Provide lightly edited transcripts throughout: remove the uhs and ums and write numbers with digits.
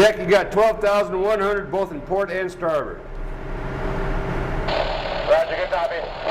Deck, you got 12,100 both in port and starboard. Roger, good copy.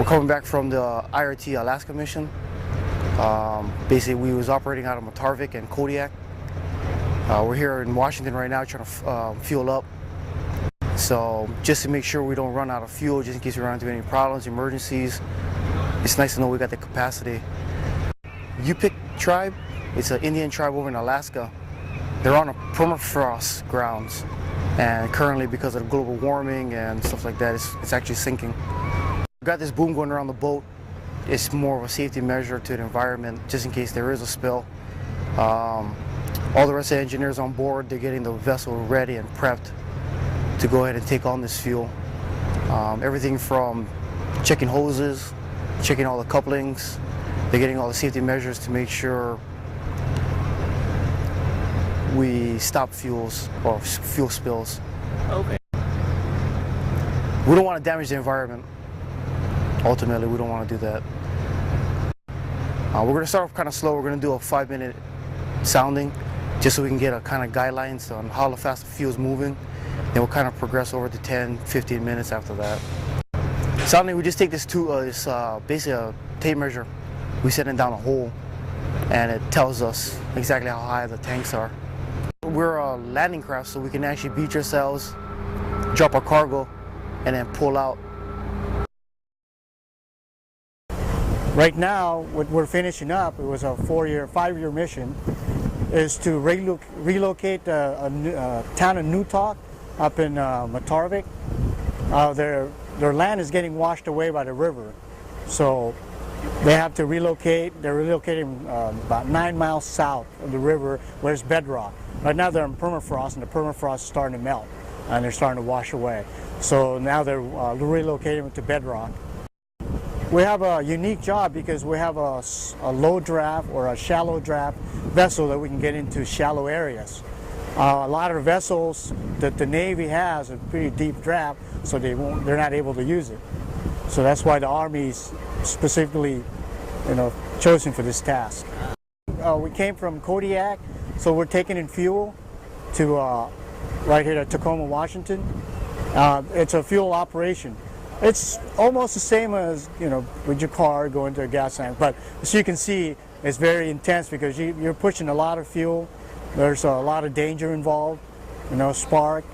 coming back from the IRT Alaska mission. Basically, we was operating out of Mertarvik and Kodiak. We're here in Washington right now trying to fuel up. So just to make sure we don't run out of fuel, just in case we run into any problems, emergencies, it's nice to know we got the capacity. Yupik tribe, it's an Indian tribe over in Alaska. They're on a permafrost grounds, and currently because of the global warming and stuff like that, it's actually sinking. We've got this boom going around the boat. It's more of a safety measure to the environment, just in case there is a spill. All the rest of the engineers on board, they're getting the vessel ready and prepped to go ahead and take on this fuel. Everything from checking hoses, checking all the couplings, they're getting all the safety measures to make sure we stop fuels or fuel spills. Okay. We don't want to damage the environment. Ultimately, we don't want to do that. We're going to start off kind of slow. We're going to do a 5-minute sounding just so we can get a kind of guidelines on how fast the fuel is moving. Then we'll kind of progress over to 10, 15 minutes after that. Sounding, we just take this basically a tape measure. We send it down a hole and it tells us exactly how high the tanks are. We're a landing craft, so we can actually beach ourselves, drop our cargo, and then pull out. Right now, what we're finishing up, it was a 5-year mission, is to relocate a town of Newtok up in Mertarvik. Their land is getting washed away by the river, so they have to relocate. They're relocating about 9 miles south of the river where it's bedrock. Right now they're in permafrost, and the permafrost is starting to melt, and they're starting to wash away. So now they're relocating to bedrock. We have a unique job because we have a low draft or a shallow draft vessel that we can get into shallow areas. A lot of the vessels that the Navy has a pretty deep draft, so they're not able to use it. So that's why the Army's specifically, chosen for this task. We came from Kodiak, so we're taking in fuel to right here at Tacoma, Washington. It's a fuel operation. It's almost the same as, with your car going to a gas tank, but as you can see, it's very intense because you're pushing a lot of fuel. There's a lot of danger involved, spark,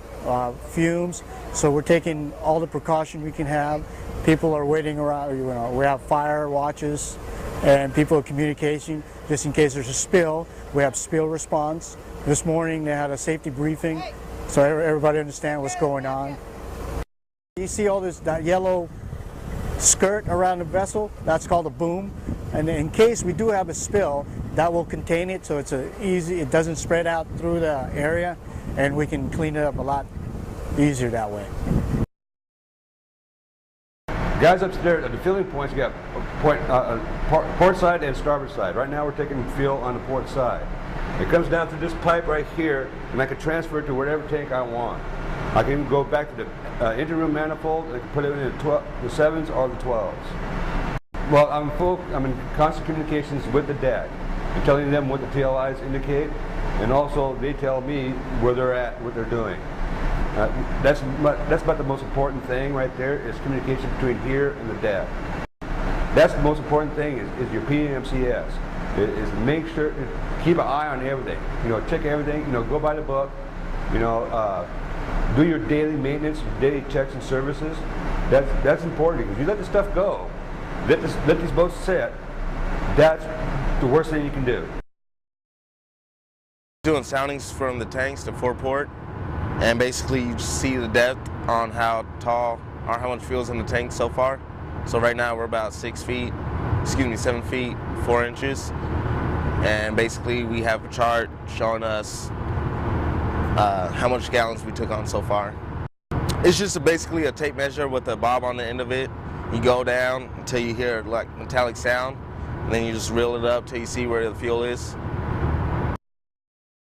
fumes. So we're taking all the precaution we can have. People are waiting around, we have fire watches and people are communication just in case there's a spill. We have spill response. This morning they had a safety briefing so everybody understands what's going on. You see all that yellow skirt around the vessel? That's called a boom. And in case we do have a spill, that will contain it, so it's it doesn't spread out through the area, and we can clean it up a lot easier that way. Guys upstairs at the filling points, you got port side and starboard side. Right now we're taking fuel on the port side. It comes down through this pipe right here, and I can transfer it to whatever tank I want. I can go back to the engine room manifold, and I can put it in the 7s or the 12s. Well, I'm in constant communications with the deck. I'm telling them what the TLIs indicate, and also they tell me where they're at, what they're doing. That's about the most important thing right there, is communication between here and the deck. That's the most important thing is your PMCS. Is to make sure, keep an eye on everything. Check everything. Go by the book. Do your daily maintenance, daily checks and services. That's important because you let this stuff go. Let these boats sit. That's the worst thing you can do. Doing soundings from the tanks to Fort Port, and basically you see the depth on how tall or how much fuel's in the tank so far. So right now we're about 7 feet, 4 inches, and basically we have a chart showing us how much gallons we took on so far. It's just basically a tape measure with a bob on the end of it. You go down until you hear like metallic sound, and then you just reel it up till you see where the fuel is.